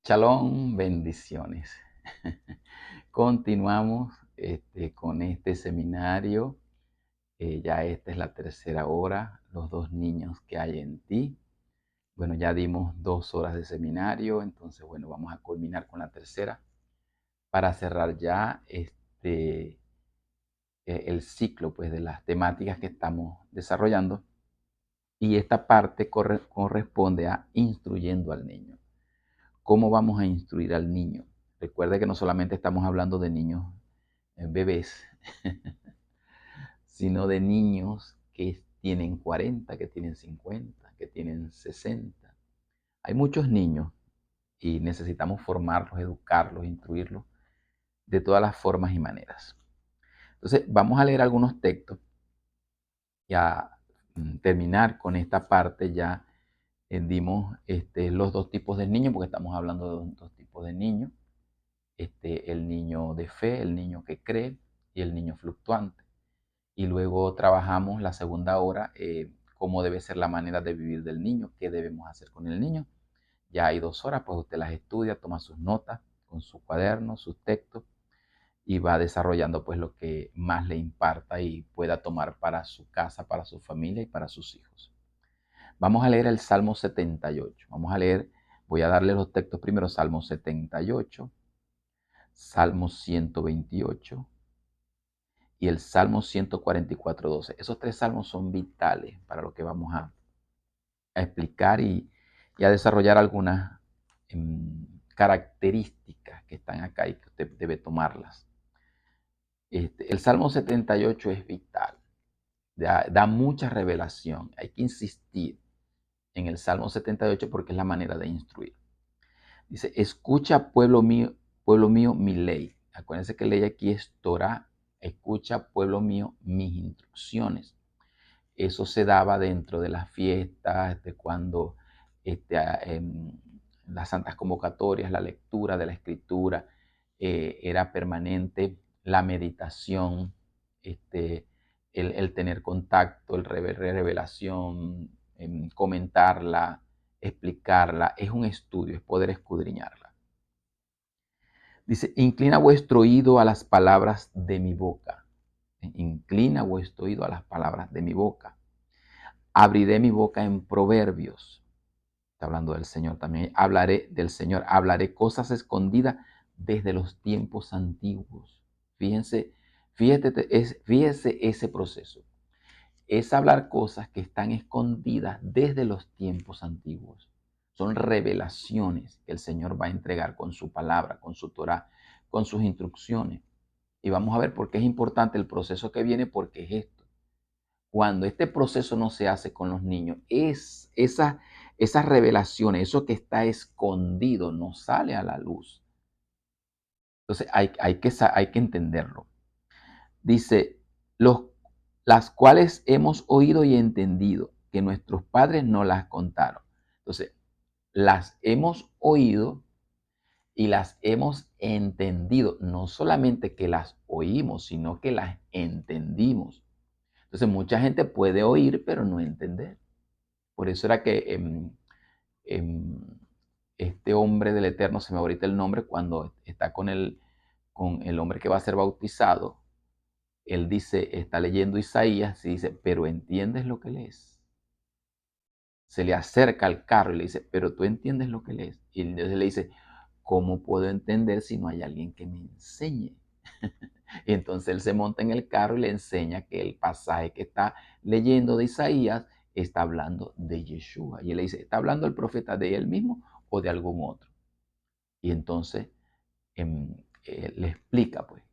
Shalom, bendiciones. Continuamos con este seminario. Ya esta es la tercera hora, los dos niños que hay en ti. Bueno, ya dimos 2 horas de seminario, entonces, bueno, vamos a culminar con la tercera para cerrar ya el ciclo pues, de las temáticas que estamos desarrollando. Y esta parte corresponde a instruyendo al niño. ¿Cómo vamos a instruir al niño? Recuerde que no solamente estamos hablando de niños bebés, sino de niños que tienen 40, que tienen 50, que tienen 60. Hay muchos niños y necesitamos formarlos, educarlos, instruirlos de todas las formas y maneras. Entonces, vamos a leer algunos textos y a terminar con esta parte ya dimos los dos tipos de niños, porque estamos hablando de dos tipos de niños. El niño de fe, el niño que cree y el niño fluctuante. Y luego trabajamos la segunda hora, cómo debe ser la manera de vivir del niño, qué debemos hacer con el niño. Ya hay 2 horas, pues usted las estudia, toma sus notas con su cuaderno, sus textos y va desarrollando pues lo que más le imparta y pueda tomar para su casa, para su familia y para sus hijos. Vamos a leer el Salmo 78. Voy a darle los textos primero, Salmo 78, Salmo 128 y el Salmo 144:12. Esos tres salmos son vitales para lo que vamos a explicar y a desarrollar algunas características que están acá y que usted debe tomarlas. El Salmo 78 es vital, da mucha revelación. Hay que insistir en el Salmo 78 porque es la manera de instruir. Dice, escucha pueblo mío, mi ley. Acuérdense que ley aquí es Torah. Escucha, pueblo mío, mis instrucciones. Eso se daba dentro de las fiestas, cuando las santas convocatorias, la lectura de la escritura era permanente, la meditación, el tener contacto, el revelación, comentarla, explicarla, es un estudio, es poder escudriñarla. Dice, inclina vuestro oído a las palabras de mi boca. Inclina vuestro oído a las palabras de mi boca. Abriré mi boca en proverbios. Está hablando del Señor también. Hablaré del Señor. Hablaré cosas escondidas desde los tiempos antiguos. Fíjese ese proceso. Es hablar cosas que están escondidas desde los tiempos antiguos. Son revelaciones que el Señor va a entregar con su palabra, con su Torah, con sus instrucciones. Y vamos a ver por qué es importante el proceso que viene, porque es esto. Cuando este proceso no se hace con los niños, esas revelaciones, eso que está escondido, no sale a la luz. Entonces hay que entenderlo. Dice, las cuales hemos oído y entendido, que nuestros padres no las contaron. Entonces, las hemos oído y las hemos entendido. No solamente que las oímos, sino que las entendimos. Entonces, mucha gente puede oír, pero no entender. Por eso era que este hombre del Eterno, se me va ahorita el nombre, cuando está con el hombre que va a ser bautizado, él dice, está leyendo Isaías y dice, pero ¿entiendes lo que lees? Se le acerca al carro y le dice, pero tú entiendes lo que lees. Y entonces le dice, ¿cómo puedo entender si no hay alguien que me enseñe? Y entonces él se monta en el carro y le enseña que el pasaje que está leyendo de Isaías está hablando de Yeshua. Y él le dice, ¿está hablando el profeta de él mismo o de algún otro? Y entonces le explica, pues,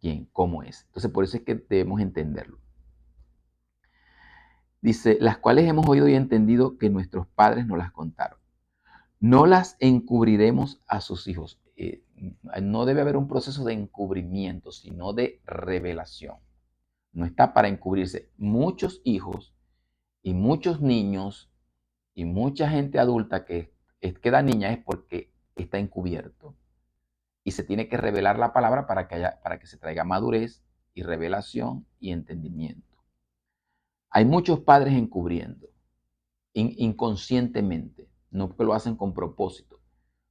quién, cómo es. Entonces, por eso es que debemos entenderlo. Dice, las cuales hemos oído y entendido que nuestros padres nos las contaron. No las encubriremos a sus hijos. No debe haber un proceso de encubrimiento, sino de revelación. No está para encubrirse. Muchos hijos y muchos niños y mucha gente adulta que queda niña es porque está encubierto. Y se tiene que revelar la palabra para que se traiga madurez y revelación y entendimiento. Hay muchos padres encubriendo inconscientemente, no porque lo hacen con propósito,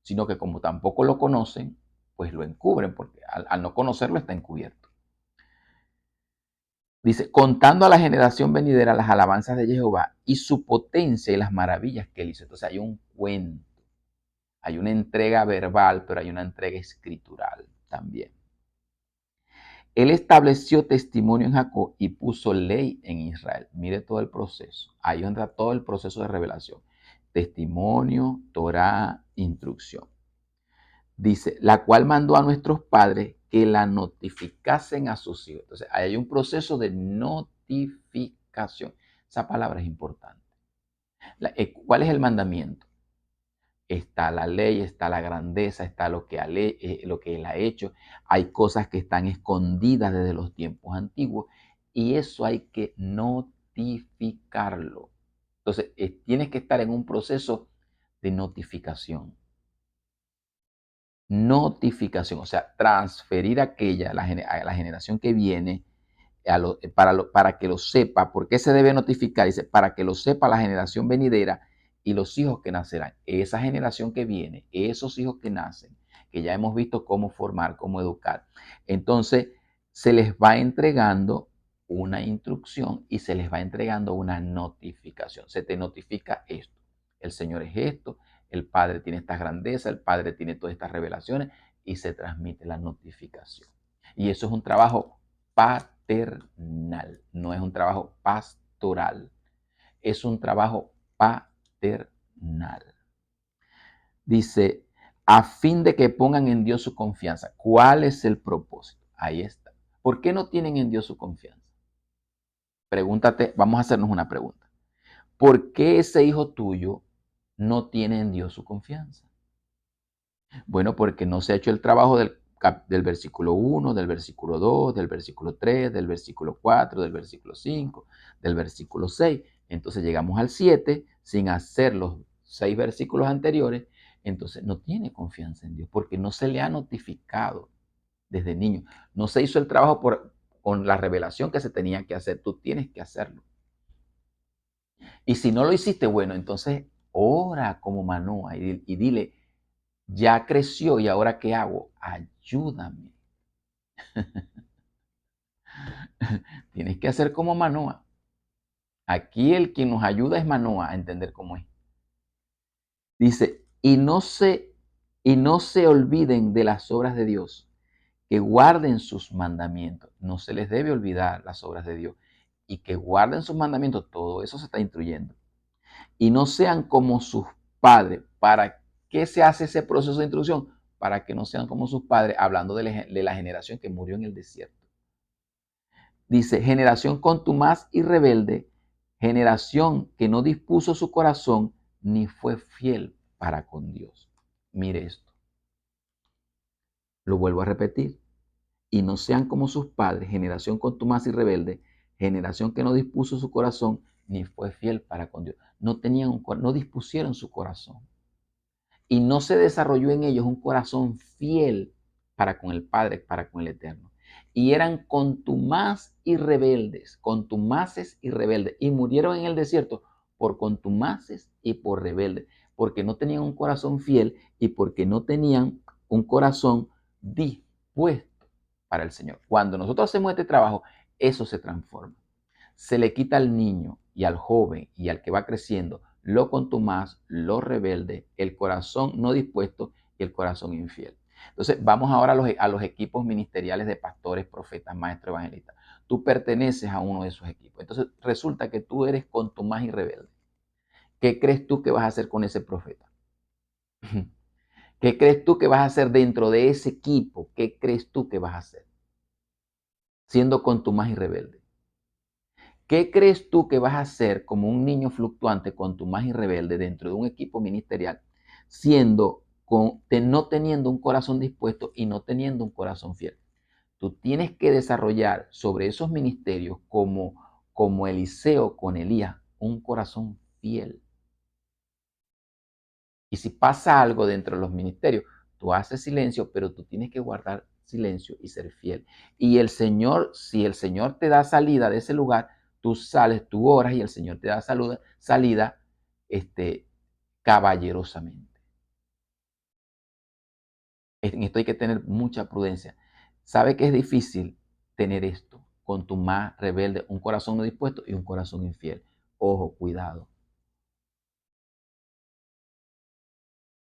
sino que como tampoco lo conocen, pues lo encubren, porque al no conocerlo está encubierto. Dice, contando a la generación venidera las alabanzas de Jehová y su potencia y las maravillas que él hizo. Entonces hay un cuento, hay una entrega verbal, pero hay una entrega escritural también. Él estableció testimonio en Jacob y puso ley en Israel. Mire todo el proceso. Ahí entra todo el proceso de revelación. Testimonio, Torá, instrucción. Dice, la cual mandó a nuestros padres que la notificasen a sus hijos. Entonces, ahí hay un proceso de notificación. Esa palabra es importante. ¿Cuál es el mandamiento? Está la ley, está la grandeza, está lo que él ha hecho. Hay cosas que están escondidas desde los tiempos antiguos y eso hay que notificarlo. Entonces, tienes que estar en un proceso de notificación. Notificación, o sea, transferir aquella a la generación que viene para que lo sepa. ¿Por qué se debe notificar? Dice, para que lo sepa la generación venidera y los hijos que nacerán. Esa generación que viene, esos hijos que nacen, que ya hemos visto cómo formar, cómo educar. Entonces, se les va entregando una instrucción y se les va entregando una notificación. Se te notifica esto. El Señor es esto, el Padre tiene estas grandezas, el Padre tiene todas estas revelaciones y se transmite la notificación. Y eso es un trabajo paternal, no es un trabajo pastoral, es un trabajo paternal. Dice, a fin de que pongan en Dios su confianza. ¿Cuál es el propósito? Ahí está. ¿Por qué no tienen en Dios su confianza? Pregúntate, vamos a hacernos una pregunta. ¿Por qué ese hijo tuyo no tiene en Dios su confianza? Bueno, porque no se ha hecho el trabajo del versículo 1, del versículo 2, del versículo 3, del versículo 4, del versículo 5, del versículo 6. Entonces llegamos al 7 sin hacer los 6 versículos anteriores. Entonces no tiene confianza en Dios porque no se le ha notificado desde niño. No se hizo el trabajo con la revelación que se tenía que hacer. Tú tienes que hacerlo. Y si no lo hiciste, bueno, entonces ora como Manoa y dile, ya creció y ahora ¿qué hago? Ayúdame. Tienes que hacer como Manoa. Aquí el que nos ayuda es Manoa a entender cómo es. Dice, y no se olviden de las obras de Dios, que guarden sus mandamientos. No se les debe olvidar las obras de Dios y que guarden sus mandamientos. Todo eso se está instruyendo. Y no sean como sus padres. ¿Para qué se hace ese proceso de instrucción? Para que no sean como sus padres, hablando de la generación que murió en el desierto. Dice, generación contumaz y rebelde, generación que no dispuso su corazón ni fue fiel para con Dios. Mire esto. Lo vuelvo a repetir. Y no sean como sus padres, generación contumaz y rebelde, generación que no dispuso su corazón ni fue fiel para con Dios. No dispusieron su corazón. Y no se desarrolló en ellos un corazón fiel para con el Padre, para con el Eterno. Y eran contumaces y rebeldes, y murieron en el desierto por contumaces y por rebeldes, porque no tenían un corazón fiel y porque no tenían un corazón dispuesto para el Señor. Cuando nosotros hacemos este trabajo, eso se transforma. Se le quita al niño y al joven y al que va creciendo lo contumaz, lo rebelde, el corazón no dispuesto y el corazón infiel. Entonces, vamos ahora a los equipos ministeriales de pastores, profetas, maestros, evangelistas. Tú perteneces a uno de esos equipos. Entonces, resulta que tú eres contumaz y rebelde. ¿Qué crees tú que vas a hacer con ese profeta? ¿Qué crees tú que vas a hacer dentro de ese equipo? ¿Qué crees tú que vas a hacer? Siendo contumaz y rebelde. ¿Qué crees tú que vas a hacer como un niño fluctuante, contumaz y rebelde dentro de un equipo ministerial, no teniendo un corazón dispuesto y no teniendo un corazón fiel? Tú tienes que desarrollar sobre esos ministerios como Eliseo con Elías, un corazón fiel. Y si pasa algo dentro de los ministerios, tú haces silencio, pero tú tienes que guardar silencio y ser fiel. Y el Señor, si el Señor te da salida de ese lugar, tú sales, tú oras y el Señor te da salida caballerosamente. En esto hay que tener mucha prudencia. ¿Sabe que es difícil tener esto? Con tu más rebelde, un corazón no dispuesto y un corazón infiel. Ojo, cuidado.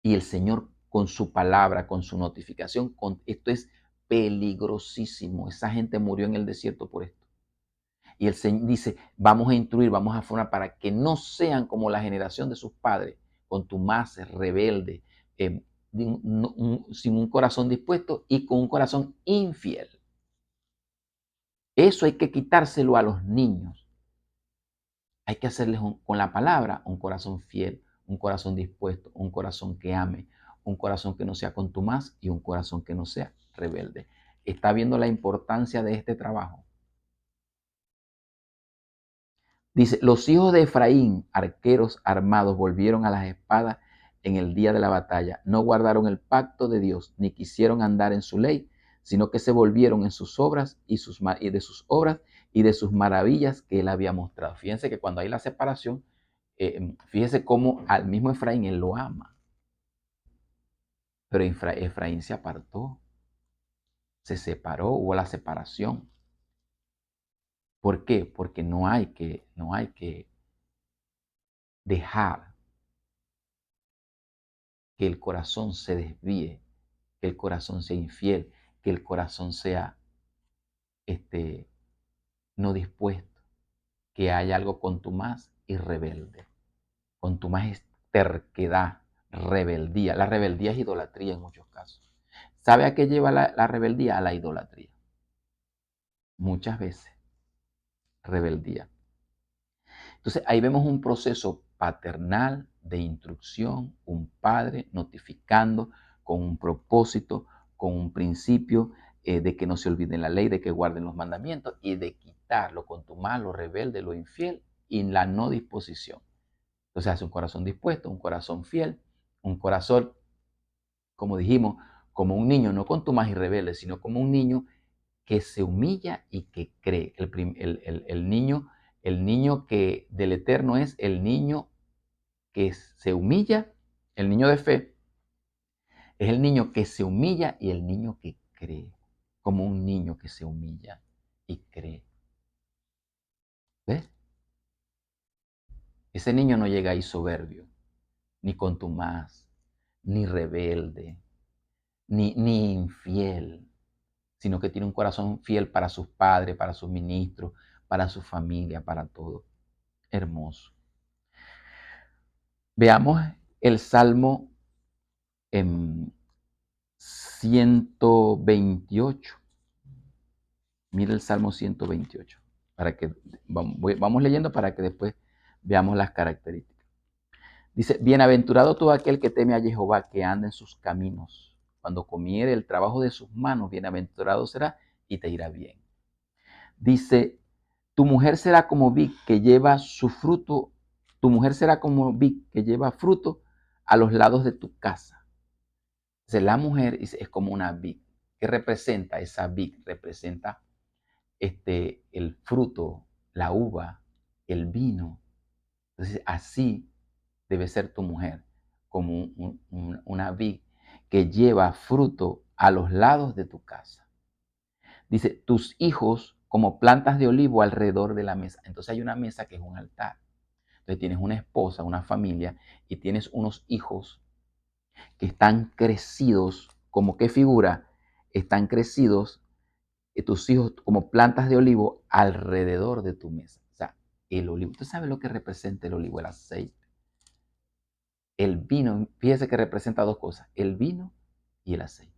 Y el Señor con su palabra, con su notificación, esto es peligrosísimo. Esa gente murió en el desierto por esto. Y el Señor dice, vamos a instruir, vamos a formar para que no sean como la generación de sus padres, con tu más rebelde, sin un corazón dispuesto y con un corazón infiel. Eso hay que quitárselo a los niños. Hay que hacerles con la palabra un corazón fiel, un corazón dispuesto, un corazón que ame, un corazón que no sea contumaz y un corazón que no sea rebelde. ¿Está viendo la importancia de este trabajo? Dice, los hijos de Efraín, arqueros armados, volvieron a las espadas en el día de la batalla. No guardaron el pacto de Dios, ni quisieron andar en su ley, sino que se volvieron en sus obras y de sus obras y de sus maravillas que él había mostrado. Fíjense que cuando hay la separación, fíjense cómo al mismo Efraín él lo ama, pero Efraín se apartó, se separó, hubo la separación. ¿Por qué? Porque no hay que dejar que el corazón se desvíe, que el corazón sea infiel, que el corazón sea este, no dispuesto, que haya algo contumaz y rebelde. Contumaz es terquedad, rebeldía. La rebeldía es idolatría en muchos casos. ¿Sabe a qué lleva la rebeldía? A la idolatría. Muchas veces, rebeldía. Entonces ahí vemos un proceso paternal de instrucción, un padre notificando con un propósito, con un principio de que no se olviden la ley, de que guarden los mandamientos y de quitar lo contumaz, lo rebelde, lo infiel y la no disposición. Entonces hace un corazón dispuesto, un corazón fiel, un corazón, como dijimos, como un niño, no contumaz y rebelde, sino como un niño que se humilla y que cree. El niño que del Eterno es el niño que se humilla, el niño de fe, es el niño que se humilla y el niño que cree, como un niño que se humilla y cree. ¿Ves? Ese niño no llega ahí soberbio, ni contumaz, ni rebelde, ni infiel, sino que tiene un corazón fiel para sus padres, para sus ministros, para su familia, para todo. Hermoso. Veamos el Salmo 128. Mira el Salmo 128. Para que vamos leyendo para que después veamos las características. Dice, bienaventurado todo aquel que teme a Jehová, que anda en sus caminos. Cuando comiere el trabajo de sus manos, bienaventurado será y te irá bien. Dice, tu mujer será como vid que lleva su fruto, tu mujer será como vid que lleva fruto a los lados de tu casa. Entonces, la mujer es como una vid. ¿Qué representa esa vid? Representa el fruto, la uva, el vino. Entonces, así debe ser tu mujer, como una vid que lleva fruto a los lados de tu casa. Dice, tus hijos como plantas de olivo alrededor de la mesa. Entonces hay una mesa que es un altar. Entonces tienes una esposa, una familia y tienes unos hijos que están crecidos. ¿Como qué figura? Están crecidos tus hijos como plantas de olivo alrededor de tu mesa. O sea, el olivo. ¿Usted sabe lo que representa el olivo? El aceite. El vino, fíjese que representa dos cosas, el vino y el aceite.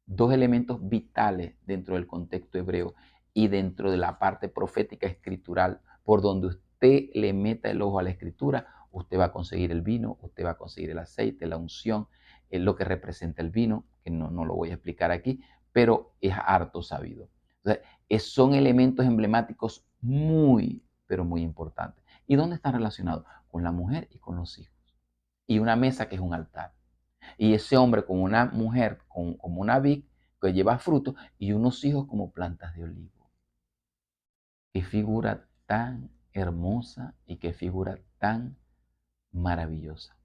Dos elementos vitales dentro del contexto hebreo y dentro de la parte profética escritural, por donde usted le meta el ojo a la escritura, usted va a conseguir el vino, usted va a conseguir el aceite, la unción, lo que representa el vino, que no lo voy a explicar aquí, pero es harto sabido. Entonces, son elementos emblemáticos muy, pero muy importantes. ¿Y dónde están relacionados? Con la mujer y con los hijos. Y una mesa que es un altar. Y ese hombre con una mujer, como una vid que lleva fruto y unos hijos como plantas de olivo. Qué figura tan hermosa y qué figura tan maravillosa.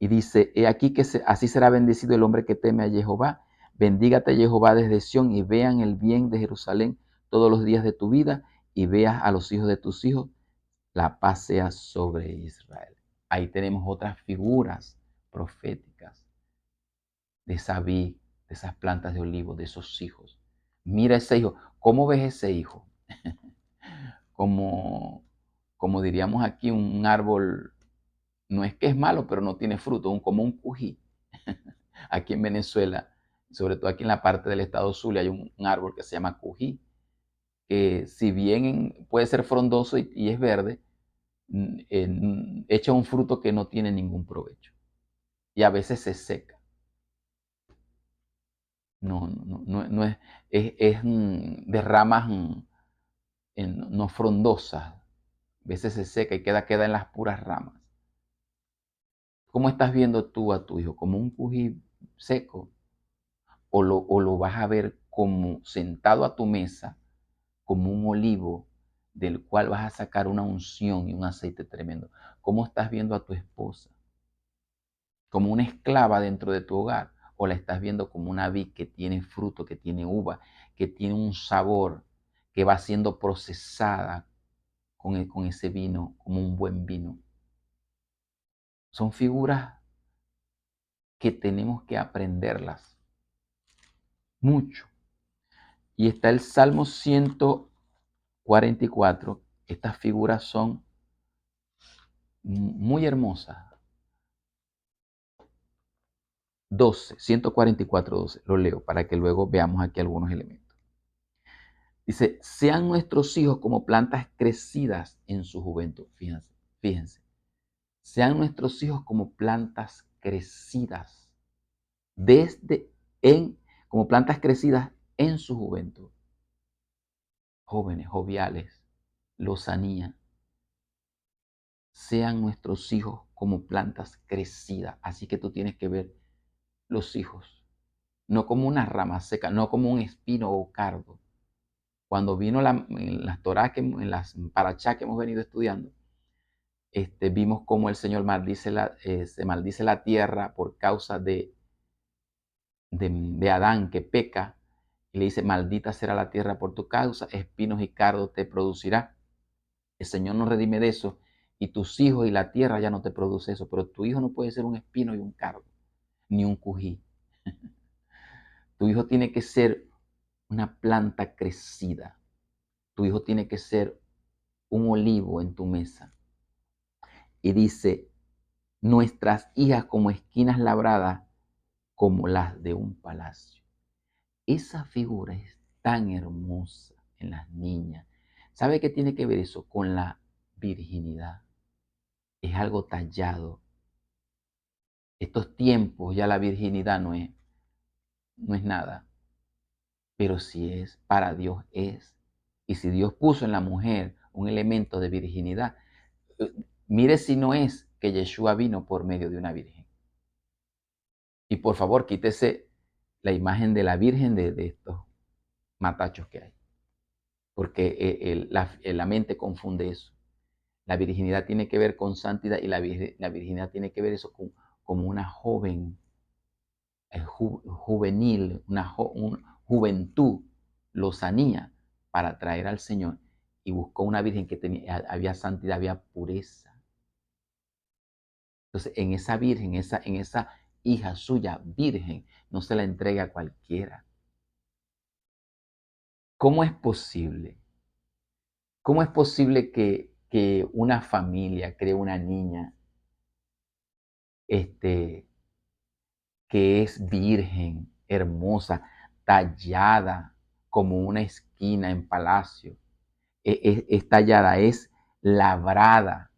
Y dice, he aquí que así será bendecido el hombre que teme a Jehová. Bendígate Jehová desde Sión y vean el bien de Jerusalén todos los días de tu vida y veas a los hijos de tus hijos. La paz sea sobre Israel. Ahí tenemos otras figuras proféticas de esa vid, de esas plantas de olivo, de esos hijos. Mira ese hijo. ¿Cómo ves ese hijo? Como, como diríamos aquí, un árbol, no es que es malo, pero no tiene fruto, como un cují. Aquí en Venezuela, sobre todo aquí en la parte del estado Zulia, hay un árbol que se llama cují, que si bien puede ser frondoso y es verde, echa un fruto que no tiene ningún provecho. Y a veces se seca. No es de ramas no frondosas. A veces se seca y queda en las puras ramas. ¿Cómo estás viendo tú a tu hijo? ¿Como un cují seco? ¿O lo vas a ver como sentado a tu mesa, como un olivo del cual vas a sacar una unción y un aceite tremendo? ¿Cómo estás viendo a tu esposa? ¿Como una esclava dentro de tu hogar? ¿O la estás viendo como una vid que tiene fruto, que tiene uva, que tiene un sabor, que va siendo procesada con ese vino, como un buen vino? Son figuras que tenemos que aprenderlas mucho. Y está el Salmo 144. Estas figuras son muy hermosas. 12, 144, 12. Lo leo para que luego veamos aquí algunos elementos. Dice, sean nuestros hijos como plantas crecidas en su juventud. Fíjense. Sean nuestros hijos como plantas crecidas como plantas crecidas en su juventud. Jóvenes, joviales, lozanía. Sean nuestros hijos como plantas crecidas. Así que tú tienes que ver los hijos, no como una rama seca, no como un espino o cardo. Cuando vino en las Torah, en las Parashá que hemos venido estudiando, vimos cómo el Señor se maldice la tierra por causa de Adán que peca, y le dice, maldita será la tierra por tu causa, espinos y cardos te producirá. El Señor nos redime de eso, y tus hijos y la tierra ya no te produce eso, pero tu hijo no puede ser un espino y un cardo, ni un cují. Tu hijo tiene que ser una planta crecida. Tu hijo tiene que ser un olivo en tu mesa. Y dice, nuestras hijas como esquinas labradas, como las de un palacio. Esa figura es tan hermosa en las niñas. ¿Sabe qué tiene que ver eso? Con la virginidad. Es algo tallado. Estos tiempos ya la virginidad no es nada. Pero si es para Dios es. Y si Dios puso en la mujer un elemento de virginidad, mire si no es que Yeshua vino por medio de una virgen. Y por favor, quítese la imagen de la virgen de estos matachos que hay. Porque la mente confunde eso. La virginidad tiene que ver con santidad y la virginidad tiene que ver eso como una joven, juvenil, una juventud, lozanía para traer al Señor. Y buscó una virgen que había santidad, había pureza. Entonces, en esa virgen, en esa hija suya, virgen, no se la entrega a cualquiera. ¿Cómo es posible? ¿Cómo es posible que una familia cree una niña que es virgen, hermosa, tallada como una esquina en palacio? Es tallada, es labrada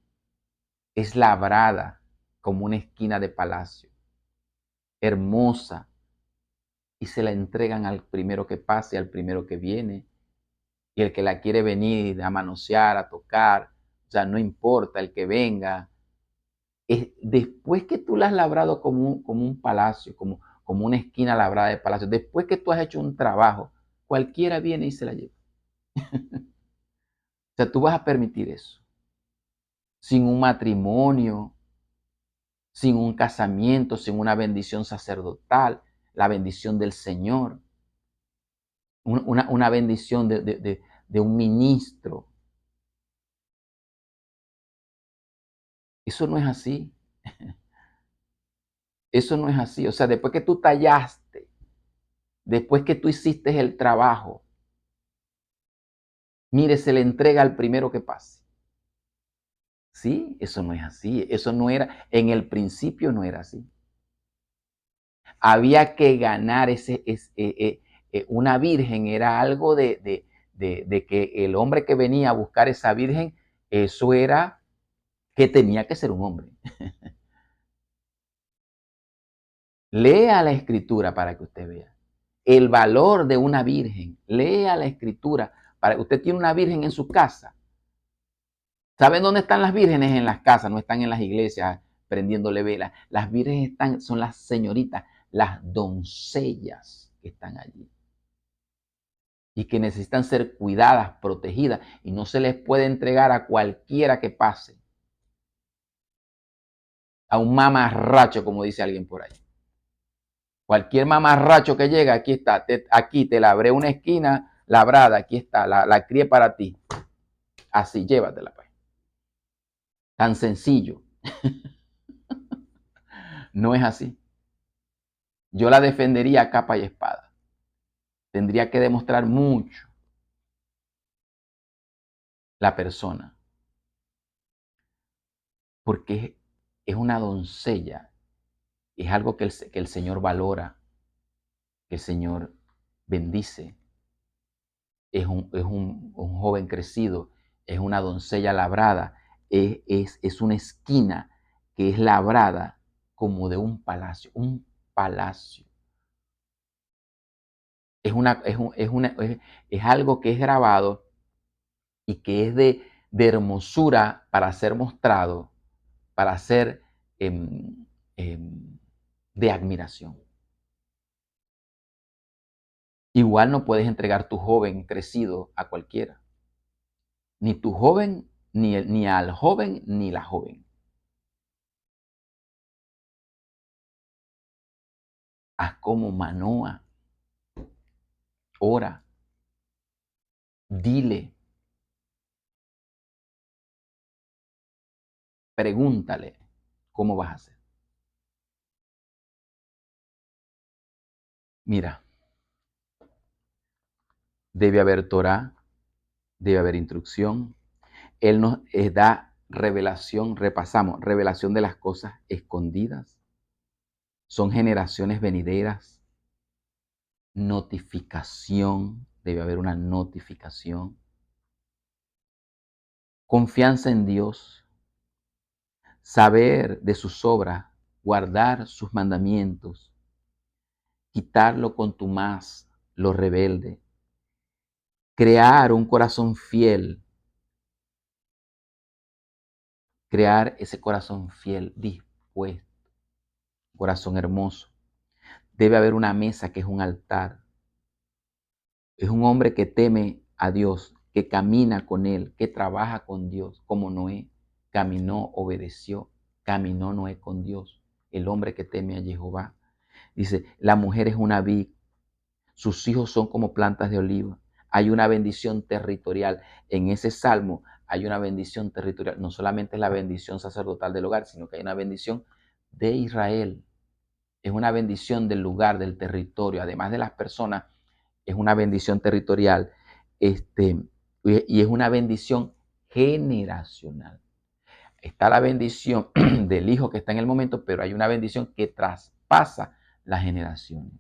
como una esquina de palacio, hermosa, y se la entregan al primero que pase, al primero que viene, y el que la quiere venir a manosear, a tocar, o sea, no importa el que venga. Después que tú la has labrado como un palacio, como una esquina labrada de palacio, después que tú has hecho un trabajo, cualquiera viene y se la lleva. O sea, tú vas a permitir eso, sin un matrimonio, sin un casamiento, sin una bendición sacerdotal, la bendición del Señor, una bendición de un ministro. Eso no es así. Eso no es así. O sea, después que tú tallaste, después que tú hiciste el trabajo, mire, se le entrega al primero que pase. Sí, eso no es así. Eso no era, en el principio no era así. Había que ganar una virgen, era algo de que el hombre que venía a buscar esa virgen, eso era que tenía que ser un hombre. Lea la escritura para que usted vea el valor de una virgen. Lea la escritura para que usted tiene una virgen en su casa. ¿Saben dónde están las vírgenes? En las casas, no están en las iglesias prendiéndole velas. Las vírgenes son las señoritas, las doncellas que están allí y que necesitan ser cuidadas, protegidas, y no se les puede entregar a cualquiera que pase, a un mamarracho, como dice alguien por ahí. Cualquier mamarracho que llega, aquí está, aquí te labré una esquina labrada, aquí está, la crié para ti. Así, llévatela pues. Tan sencillo. No es así. Yo la defendería a capa y espada. Tendría que demostrar mucho la persona, porque es una doncella, es algo que el Señor valora, que el Señor bendice. Es un joven crecido, es una doncella labrada, es una esquina que es labrada como de un palacio, un palacio. Es algo que es grabado y que es de hermosura para ser mostrado, para ser de admiración. Igual no puedes entregar tu joven crecido a cualquiera. Ni tu joven, ni al joven, ni la joven. Haz como Manoa. Ora. Dile. Pregúntale cómo vas a hacer. Mira, debe haber Torah, debe haber instrucción. Él nos da revelación, repasamos, revelación de las cosas escondidas. Son generaciones venideras. Notificación, debe haber una notificación. Confianza en Dios, saber de sus obras, guardar sus mandamientos, quitarlo contumaz, lo rebelde, crear un corazón fiel, crear ese corazón fiel, dispuesto, corazón hermoso. Debe haber una mesa que es un altar. Es un hombre que teme a Dios, que camina con Él, que trabaja con Dios, como Noé. Caminó, obedeció, caminó Noé con Dios. El hombre que teme a Jehová. Dice, la mujer es una vid, sus hijos son como plantas de oliva. Hay una bendición territorial. En ese salmo hay una bendición territorial. No solamente es la bendición sacerdotal del hogar, sino que hay una bendición de Israel. Es una bendición del lugar, del territorio, además de las personas, es una bendición territorial, y es una bendición generacional. Está la bendición del hijo que está en el momento, pero hay una bendición que traspasa las generaciones.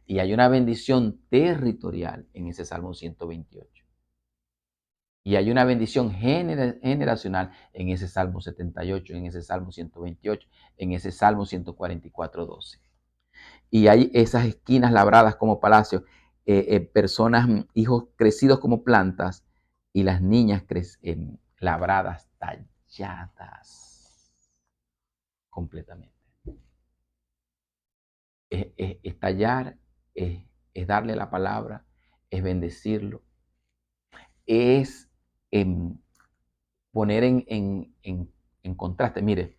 Y hay una bendición territorial en ese Salmo 128. Y hay una bendición generacional en ese Salmo 78, en ese Salmo 128, en ese Salmo 144:12. Y hay esas esquinas labradas como palacios, personas, hijos crecidos como plantas, y las niñas labradas, talladas completamente. Es tallar, es darle la palabra, es bendecirlo, es poner en contraste. Mire,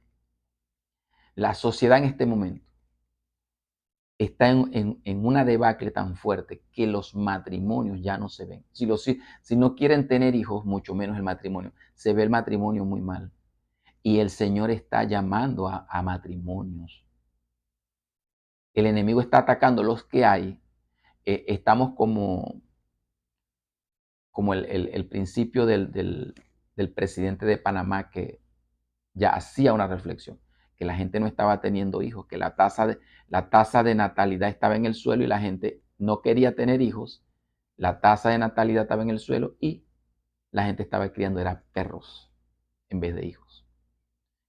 La sociedad en este momento está en una debacle tan fuerte que los matrimonios ya no se ven. Si no quieren tener hijos, mucho menos el matrimonio, se ve el matrimonio muy mal. Y el Señor está llamando a matrimonios. El enemigo está atacando los que hay. Estamos como el principio del presidente de Panamá, que ya hacía una reflexión, que la gente no estaba teniendo hijos, que la tasa de natalidad estaba en el suelo y la gente no quería tener hijos, la tasa de natalidad estaba en el suelo y la gente estaba criando era perros en vez de hijos.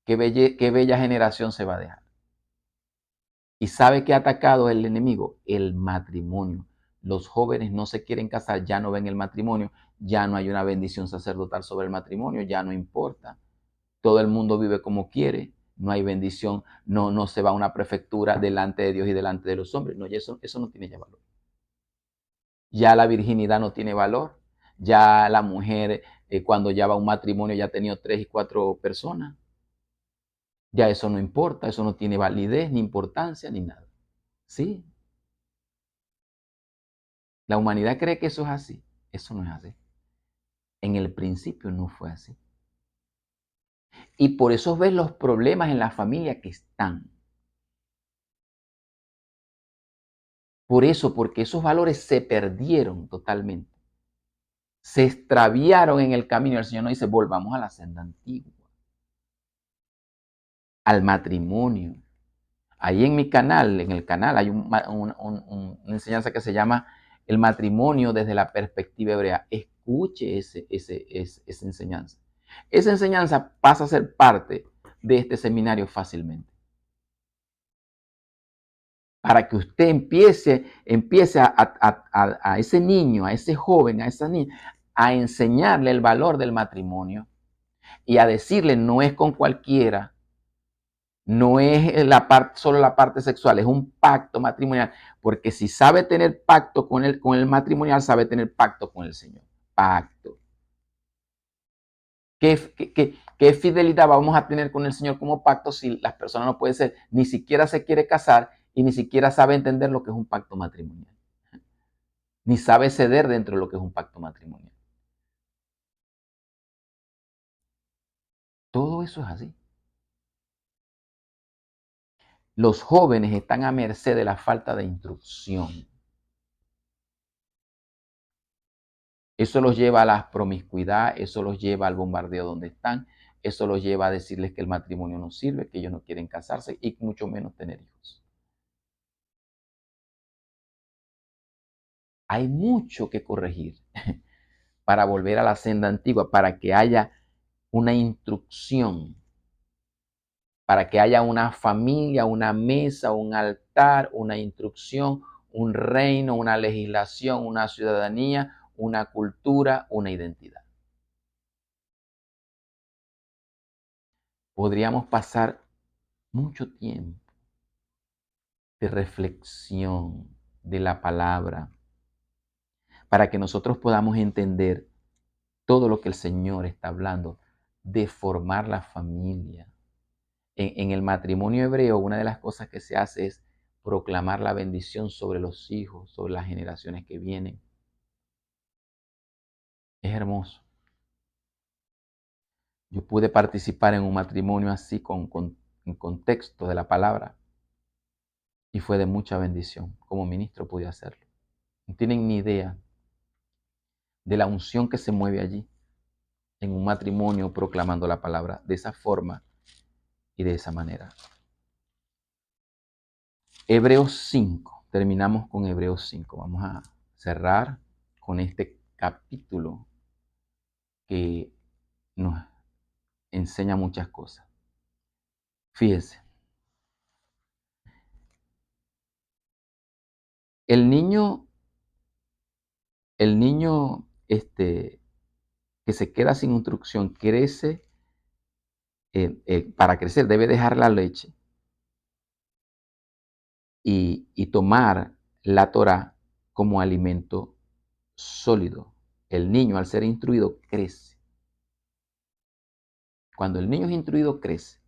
Qué bella generación se va a dejar. ¿Y sabe qué ha atacado el enemigo? El matrimonio. Los jóvenes no se quieren casar, ya no ven el matrimonio, ya no hay una bendición sacerdotal sobre el matrimonio, ya no importa. Todo el mundo vive como quiere, no hay bendición, no se va a una prefectura delante de Dios y delante de los hombres. No, eso no tiene ya valor. Ya la virginidad no tiene valor. Ya la mujer, cuando ya va a un matrimonio, ya ha tenido 3 y 4 personas. Ya eso no importa, eso no tiene validez, ni importancia, ni nada. Sí, la humanidad cree que eso es así. Eso no es así. En el principio no fue así. Y por eso ves los problemas en la familia que están. Por eso, porque esos valores se perdieron totalmente. Se extraviaron en el camino. El Señor nos dice, volvamos a la senda antigua, al matrimonio. Ahí en mi canal, en el canal, hay una enseñanza que se llama el matrimonio desde la perspectiva hebrea. Escuche esa enseñanza. Esa enseñanza pasa a ser parte de este seminario fácilmente. Para que usted empiece a ese niño, a ese joven, a esa niña, a enseñarle el valor del matrimonio y a decirle no es con cualquiera, no es solo la parte sexual, es un pacto matrimonial, porque si sabe tener pacto con el matrimonial, sabe tener pacto con el Señor. Pacto. ¿Qué fidelidad vamos a tener con el Señor como pacto si las personas no pueden ser, ni siquiera se quiere casar y ni siquiera sabe entender lo que es un pacto matrimonial? Ni sabe ceder dentro de lo que es un pacto matrimonial. Todo eso es así. Los jóvenes están a merced de la falta de instrucción. Eso los lleva a la promiscuidad, eso los lleva al bombardeo donde están, eso los lleva a decirles que el matrimonio no sirve, que ellos no quieren casarse y mucho menos tener hijos. Hay mucho que corregir para volver a la senda antigua, para que haya una instrucción, para que haya una familia, una mesa, un altar, una instrucción, un reino, una legislación, una ciudadanía, una cultura, una identidad. Podríamos pasar mucho tiempo de reflexión de la palabra para que nosotros podamos entender todo lo que el Señor está hablando de formar la familia. En el matrimonio hebreo, una de las cosas que se hace es proclamar la bendición sobre los hijos, sobre las generaciones que vienen. Es hermoso. Yo pude participar en un matrimonio así en contexto de la palabra y fue de mucha bendición. Como ministro pude hacerlo. No tienen ni idea de la unción que se mueve allí en un matrimonio proclamando la palabra de esa forma y de esa manera. Hebreos 5. Terminamos con Hebreos 5. Vamos a cerrar con este capítulo que nos enseña muchas cosas. Fíjense, el niño que se queda sin instrucción crece, para crecer debe dejar la leche y tomar la Torá como alimento sólido. El niño, al ser instruido, crece. Cuando el niño es instruido, crece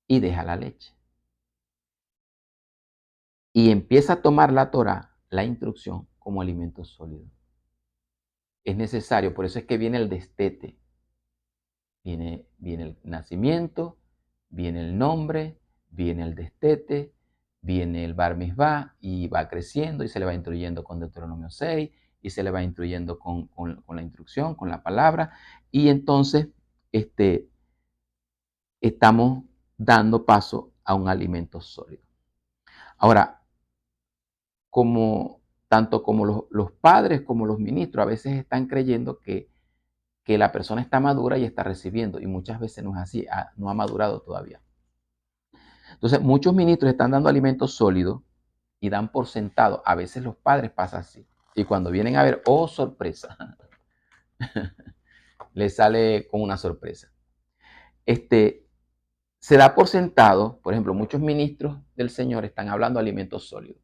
y deja la leche. y empieza a tomar la Torá, la instrucción, como alimento sólido. Es necesario, por eso es que viene el destete. Viene el nacimiento, viene el nombre, viene el destete, viene el bar mitzvah y va creciendo y se le va instruyendo con Deuteronomio 6 y se le va instruyendo con la instrucción, con la palabra. Y entonces estamos dando paso a un alimento sólido. Ahora, tanto como los padres como los ministros a veces están creyendo que la persona está madura y está recibiendo, y muchas veces no es así, no ha madurado todavía. Entonces, muchos ministros están dando alimentos sólidos y dan por sentado. A veces los padres pasan así. Y cuando vienen a ver, oh, sorpresa, les sale con una sorpresa. Se da por sentado, por ejemplo, muchos ministros del Señor están hablando de alimentos sólidos.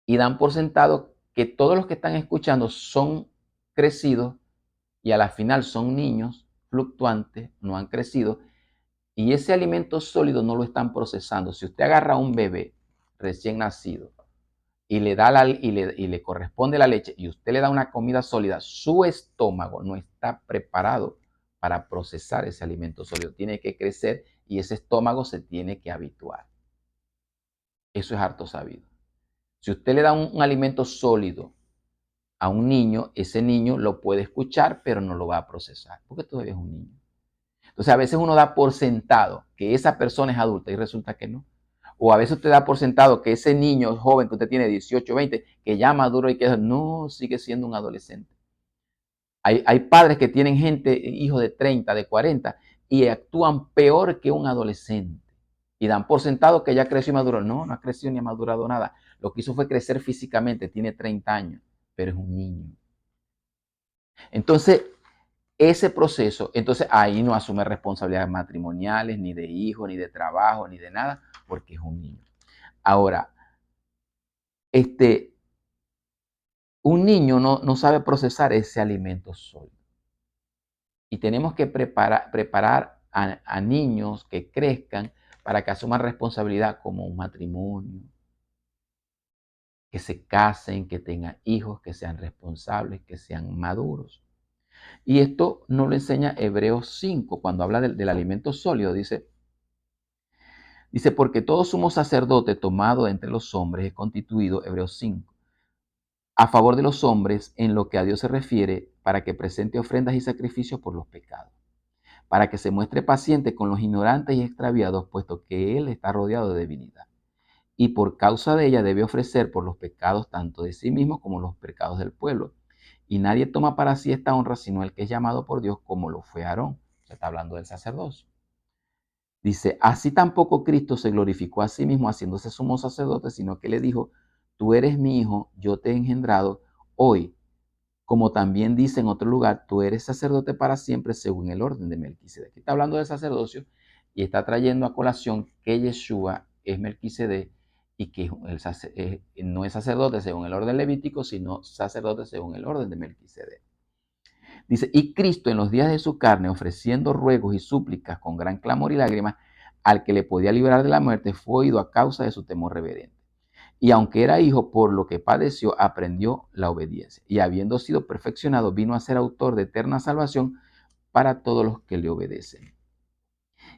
Y dan por sentado que todos los que están escuchando son crecidos y a la final son niños fluctuantes, no han crecido. Y ese alimento sólido no lo están procesando. Si usted agarra a un bebé recién nacido y le da y le corresponde la leche y usted le da una comida sólida, su estómago no está preparado para procesar ese alimento sólido. Tiene que crecer y ese estómago se tiene que habituar. Eso es harto sabido. Si usted le da un alimento sólido a un niño, ese niño lo puede escuchar, pero no lo va a procesar, porque todavía es un niño. Entonces, a veces uno da por sentado que esa persona es adulta y resulta que no. O a veces usted da por sentado que ese niño joven que usted tiene 18, 20, que ya maduro y que no, sigue siendo un adolescente. Hay padres que tienen hijos de 30, de 40, y actúan peor que un adolescente. Y dan por sentado que ya creció y maduró. No, no ha crecido ni ha madurado nada. Lo que hizo fue crecer físicamente, tiene 30 años, pero es un niño. Entonces, ese proceso, entonces ahí no asume responsabilidades matrimoniales, ni de hijos, ni de trabajo, ni de nada, porque es un niño. Ahora, un niño no sabe procesar ese alimento sólido. Y tenemos que preparar a niños que crezcan para que asuman responsabilidad como un matrimonio, que se casen, que tengan hijos, que sean responsables, que sean maduros. Y esto nos lo enseña Hebreos 5, cuando habla del alimento sólido. Dice, porque todo sumo sacerdote tomado entre los hombres es constituido, Hebreos 5, a favor de los hombres en lo que a Dios se refiere, para que presente ofrendas y sacrificios por los pecados, para que se muestre paciente con los ignorantes y extraviados, puesto que Él está rodeado de divinidad. Y por causa de ella debe ofrecer por los pecados tanto de sí mismo como los pecados del pueblo. Y nadie toma para sí esta honra sino el que es llamado por Dios, como lo fue Aarón. Se está hablando del sacerdocio. Dice, así tampoco Cristo se glorificó a sí mismo haciéndose sumo sacerdote, sino que le dijo, tú eres mi hijo, yo te he engendrado hoy. Como también dice en otro lugar, tú eres sacerdote para siempre según el orden de Melquisedec. Aquí está hablando de sacerdocio y está trayendo a colación que Yeshua es Melquisedec y que no es sacerdote según el orden levítico, sino sacerdote según el orden de Melquisedec. Dice, y Cristo en los días de su carne, ofreciendo ruegos y súplicas con gran clamor y lágrimas, al que le podía librar de la muerte, fue oído a causa de su temor reverente. Y aunque era hijo, por lo que padeció, aprendió la obediencia. Y habiendo sido perfeccionado, vino a ser autor de eterna salvación para todos los que le obedecen.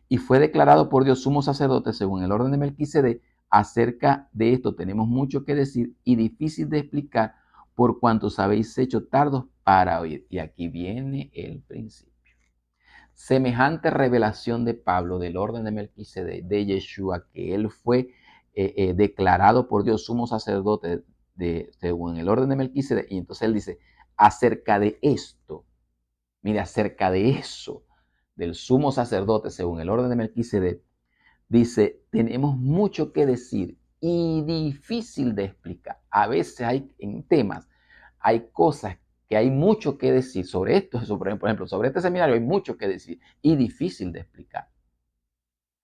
Y fue declarado por Dios sumo sacerdote según el orden de Melquisedec. Acerca de esto tenemos mucho que decir y difícil de explicar, por cuantos habéis hecho tardos para oír. Y aquí viene el principio. Semejante revelación de Pablo del orden de Melquisedec, de Yeshua, que él fue declarado por Dios sumo sacerdote según el orden de Melquisedec. Y entonces él dice, acerca de esto, mire, acerca de eso, del sumo sacerdote según el orden de Melquisedec, dice, tenemos mucho que decir y difícil de explicar. A veces en temas, hay cosas que hay mucho que decir sobre esto. Por ejemplo, sobre este seminario hay mucho que decir y difícil de explicar.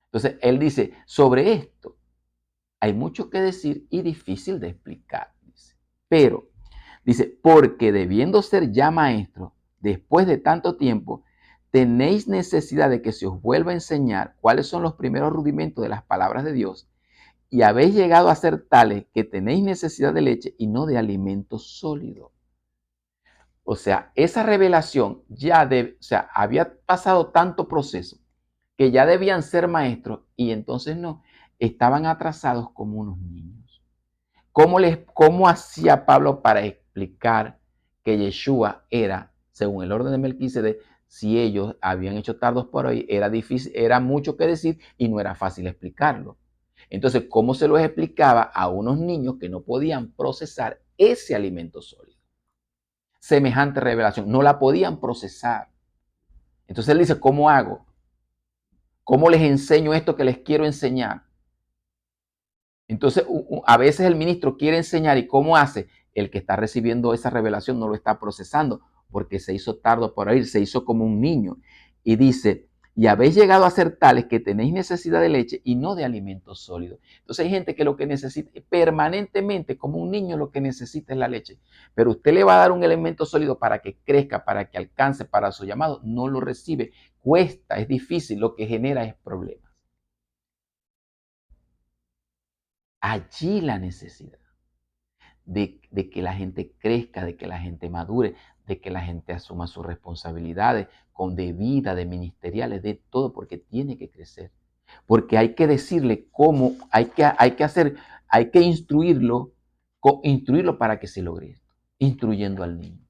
Entonces, él dice, sobre esto hay mucho que decir y difícil de explicar. Pero, dice, porque debiendo ser ya maestro, después de tanto tiempo, tenéis necesidad de que se os vuelva a enseñar cuáles son los primeros rudimentos de las palabras de Dios, y habéis llegado a ser tales que tenéis necesidad de leche y no de alimento sólido. O sea, esa revelación había pasado tanto proceso que ya debían ser maestros y entonces no, estaban atrasados como unos niños. ¿Cómo hacía Pablo para explicar que Yeshua era, según el orden de Melquisedec, si ellos habían hecho tardos por hoy, era difícil, era mucho que decir y no era fácil explicarlo? Entonces, ¿cómo se los explicaba a unos niños que no podían procesar ese alimento sólido? Semejante revelación, no la podían procesar. Entonces él dice, ¿cómo hago? ¿Cómo les enseño esto que les quiero enseñar? Entonces, a veces el ministro quiere enseñar y ¿cómo hace? El que está recibiendo esa revelación no lo está procesando porque se hizo tardo por oír, se hizo como un niño. Y dice, y habéis llegado a ser tales que tenéis necesidad de leche y no de alimento sólido. Entonces hay gente que lo que necesita permanentemente, como un niño, lo que necesita es la leche. Pero usted le va a dar un elemento sólido para que crezca, para que alcance, para su llamado. No lo recibe. Cuesta, es difícil, lo que genera es problemas. Allí la necesidad de que la gente crezca, de que la gente madure, de que la gente asuma sus responsabilidades de vida, de ministeriales, de todo, porque tiene que crecer. Porque hay que decirle cómo, hay que instruirlo para que se logre esto, instruyendo al niño.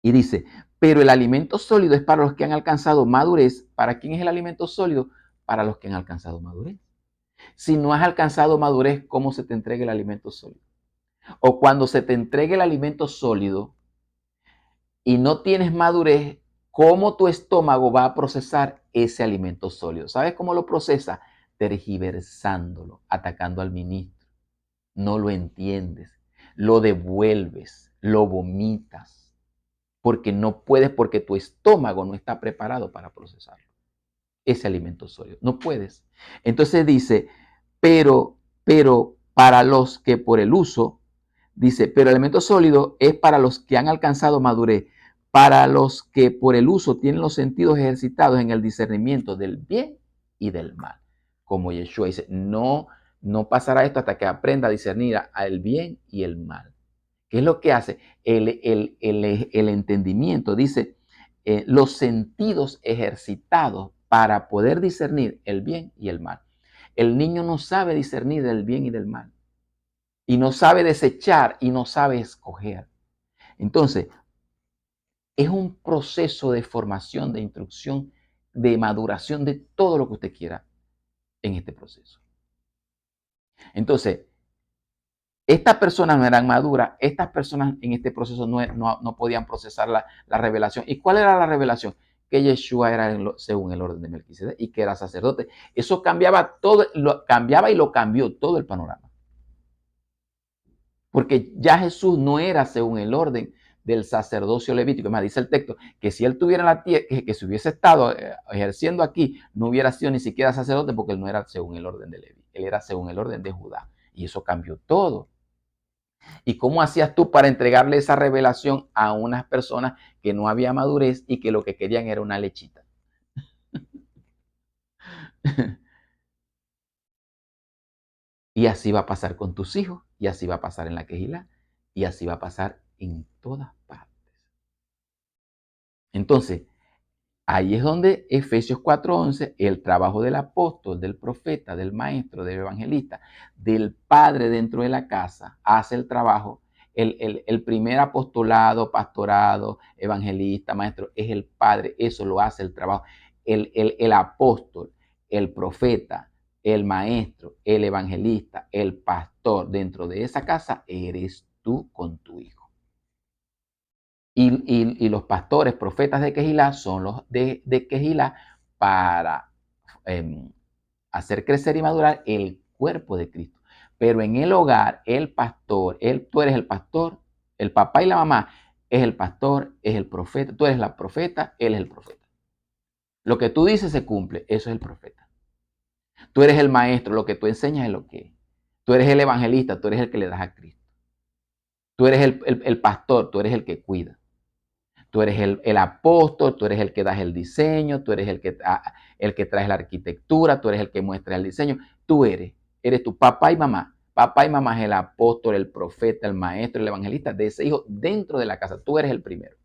Y dice, pero el alimento sólido es para los que han alcanzado madurez. ¿Para quién es el alimento sólido? Para los que han alcanzado madurez. Si no has alcanzado madurez, ¿cómo se te entrega el alimento sólido? O cuando se te entregue el alimento sólido y no tienes madurez, ¿cómo tu estómago va a procesar ese alimento sólido? ¿Sabes cómo lo procesa? Tergiversándolo, atacando al ministro. No lo entiendes, lo devuelves, lo vomitas, porque no puedes, porque tu estómago no está preparado para procesarlo, ese alimento sólido. No puedes. Entonces dice, pero para los que por el uso, dice, pero el elemento sólido es para los que han alcanzado madurez, para los que por el uso tienen los sentidos ejercitados en el discernimiento del bien y del mal. Como Yeshua dice, no pasará esto hasta que aprenda a discernir el bien y el mal. ¿Qué es lo que hace? El entendimiento, dice, los sentidos ejercitados para poder discernir el bien y el mal. El niño no sabe discernir del bien y del mal. Y no sabe desechar y no sabe escoger. Entonces, es un proceso de formación, de instrucción, de maduración, de todo lo que usted quiera en este proceso. Entonces, estas personas no eran maduras, estas personas en este proceso no podían procesar la revelación. ¿Y cuál era la revelación? Que Yeshua era según el orden de Melquisedec y que era sacerdote. Eso cambiaba todo, cambiaba y lo cambió todo el panorama. Porque ya Jesús no era según el orden del sacerdocio levítico. Además, dice el texto que si él tuviera la tierra, que si hubiese estado ejerciendo aquí, no hubiera sido ni siquiera sacerdote porque él no era según el orden de Leví, él era según el orden de Judá. Y eso cambió todo. ¿Y cómo hacías tú para entregarle esa revelación a unas personas que no había madurez y que lo que querían era una lechita? Y así va a pasar con tus hijos, y así va a pasar en la Quejilá, y así va a pasar en todas partes. Entonces, ahí es donde Efesios 4:11, el trabajo del apóstol, del profeta, del maestro, del evangelista, del padre dentro de la casa, hace el trabajo. El primer apostolado, pastorado, evangelista, maestro, es el padre, eso lo hace el trabajo. El apóstol, el profeta, el maestro, el evangelista, el pastor dentro de esa casa, eres tú con tu hijo. Y los pastores, profetas de Quejilá son los de Quejilá para hacer crecer y madurar el cuerpo de Cristo. Pero en el hogar, el pastor, tú eres el pastor, el papá y la mamá es el pastor, es el profeta, tú eres la profeta, él es el profeta. Lo que tú dices se cumple, eso es el profeta. Tú eres el maestro, lo que tú enseñas es lo que es. Tú eres el evangelista, tú eres el que le das a Cristo. Tú eres el pastor, tú eres el que cuida. Tú eres el apóstol, tú eres el que das el diseño, tú eres el que traes la arquitectura, tú eres el que muestra el diseño. tú eres tu papá y mamá. Papá y mamá es el apóstol, el profeta, el maestro, el evangelista de ese hijo dentro de la casa. Tú eres el primero.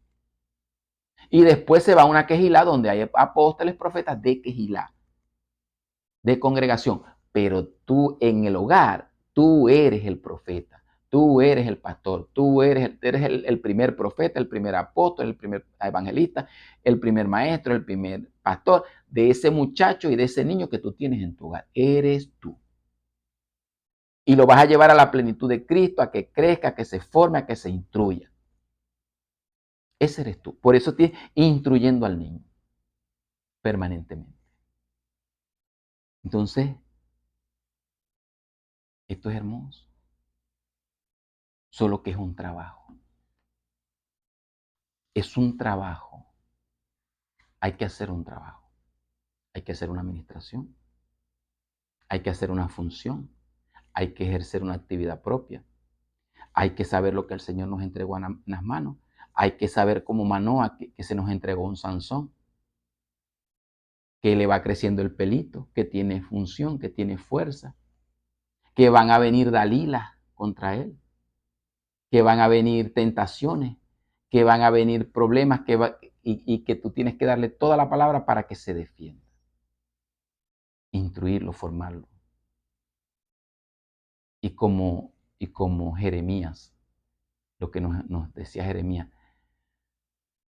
Y después se va a una quejilá donde hay apóstoles, profetas de quejilá, de congregación. Pero tú en el hogar, tú eres el profeta, tú eres el pastor, tú eres el primer profeta, el primer apóstol, el primer evangelista, el primer maestro, el primer pastor de ese muchacho y de ese niño que tú tienes en tu hogar. Eres tú. Y lo vas a llevar a la plenitud de Cristo, a que crezca, a que se forme, a que se instruya. Ese eres tú. Por eso tienes instruyendo al niño permanentemente. Entonces, esto es hermoso. Solo que es un trabajo. Es un trabajo. Hay que hacer un trabajo. Hay que hacer una administración. Hay que hacer una función. Hay que ejercer una actividad propia. Hay que saber lo que el Señor nos entregó en las manos. Hay que saber cómo Manoa, que se nos entregó un Sansón, que le va creciendo el pelito, que tiene función, que tiene fuerza, que van a venir Dalilas contra él, que van a venir tentaciones, que van a venir problemas, y que tú tienes que darle toda la palabra para que se defienda. Instruirlo, formarlo. Y como Jeremías, lo que nos decía Jeremías,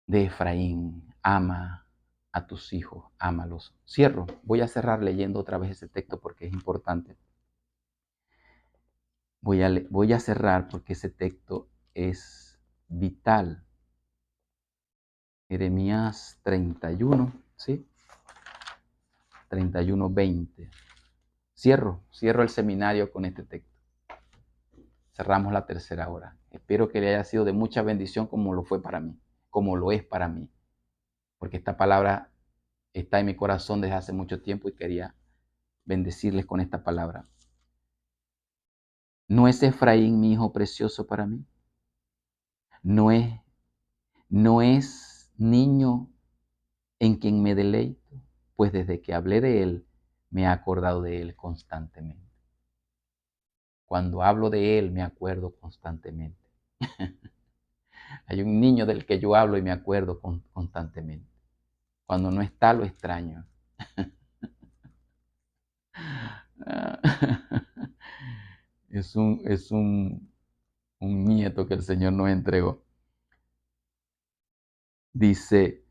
de Efraín, ama a tus hijos, ámalos. Cierro, voy a cerrar leyendo otra vez ese texto porque es importante. Voy a cerrar porque ese texto es vital. Jeremías 31, ¿sí? 31, 20. Cierro el seminario con este texto. Cerramos la tercera hora. Espero que le haya sido de mucha bendición como lo fue para mí, como lo es para mí. Porque esta palabra está en mi corazón desde hace mucho tiempo y quería bendecirles con esta palabra. ¿No es Efraín mi hijo precioso para mí? ¿No es niño en quien me deleito? Pues desde que hablé de él, me he acordado de él constantemente. Cuando hablo de él, me acuerdo constantemente. Hay un niño del que yo hablo y me acuerdo constantemente. Cuando no está, lo extraño. Es un nieto que el Señor nos entregó. Dice,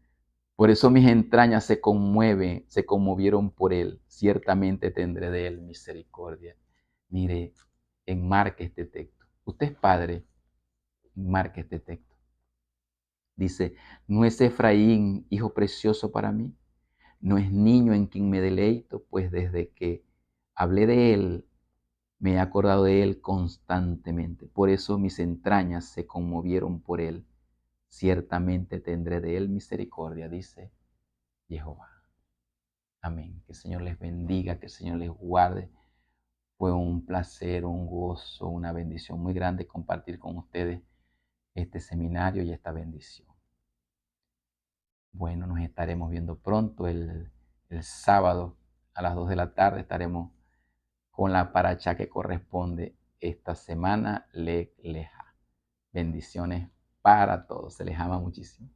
por eso mis entrañas se conmovieron por él. Ciertamente tendré de él misericordia. Mire, enmarque este texto. Usted es padre, enmarque este texto. Dice, ¿no es Efraín hijo precioso para mí? ¿No es niño en quien me deleito? Pues desde que hablé de él, me he acordado de él constantemente. Por eso mis entrañas se conmovieron por él. Ciertamente tendré de él misericordia, dice Jehová. Amén. Que el Señor les bendiga, que el Señor les guarde. Fue un placer, un gozo, una bendición muy grande compartir con ustedes este seminario y esta bendición. Bueno, nos estaremos viendo pronto el sábado a las 2 de la tarde. Estaremos con la paracha que corresponde esta semana, Leja. Bendiciones para todos. Se les ama muchísimo.